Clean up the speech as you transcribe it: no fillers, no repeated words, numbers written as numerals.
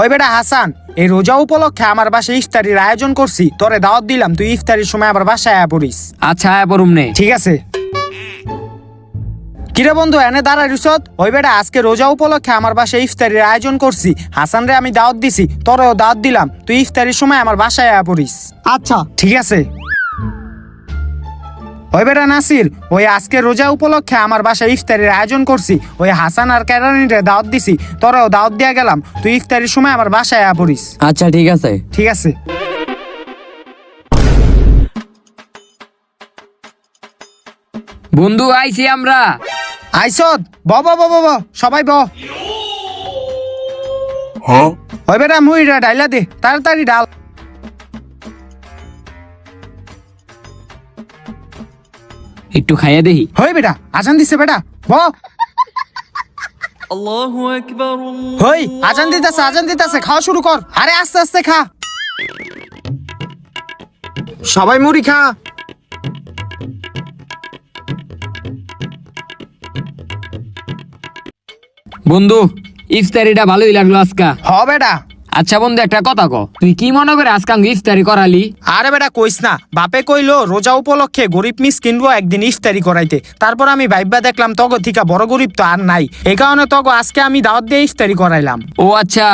ওই বেটা হাসান, এই রোজা উপলক্ষে আমার বাসায় ইফতারির আয়োজন করছি, তোরে দাওয়াত দিলাম, তুই ইফতারির সময় আমার বাসায় আয়া পড়িস। আচ্ছা আয়া পড়ুম নে। ঠিক আছে। কিরে বন্ধু এনে দাঁড়ায় রুসত? ওই বেটা আজকে রোজা উপলক্ষে আমার বাসায় ইফতারির আয়োজন করছি, হাসান রে আমি দাওয়াত দিছি, তোরেও দাওয়াত দিলাম, তুই ইফতারির সময় আমার বাসায় আয়া পড়িস। আচ্ছা ঠিক আছে। ওই বেটা নাসির, ওই আজকে রোজা উপলক্ষে আমার বাসায় ইফতারির আয়োজন করছি, ওই হাসান আর কেরানিরে দাওয়াত দিছি, তোরেও দাওয়াত দিয়া গেলাম, তুই ইফতারির সময় আমার বাসায় আয়া পড়িস। আচ্ছা ঠিক আছে। ঠিক আছে। বন্ধু আইছি আমরা। আইসদ ব ব ব ব ব, সবাই ব। ওই বেটা মুইরা ডাইলা দে, তাড়াতাড়ি ডাল। একটু খাইয়া দেখি। হই বেটা আজান দিছে বেটা, ব। হই আজান দিতেছে, খাওয়া শুরু কর। আরে আস্তে আস্তে খা, সবাই মুড়ি খা। বন্ধু ইফতারিটা ভালোই লাগলো আজকা। হ বেটা। আচ্ছা বন্ধু একটা কথা ক, তুই কি মনে করে আজকে ইফতারি করালি? আরে বেটা কইস না, বাপে কইলো রোজা উপলক্ষে গরিব মিস কিনবো একদিন ইফতারি করাইতে, তারপর আমি ভাইবা দেখলাম তগো থিকা বড় গরিব তো আর নাই, এই কারণে তগো আজকে আমি দাওয়াত দিয়ে ইফতারি করাইলাম। ও আচ্ছা।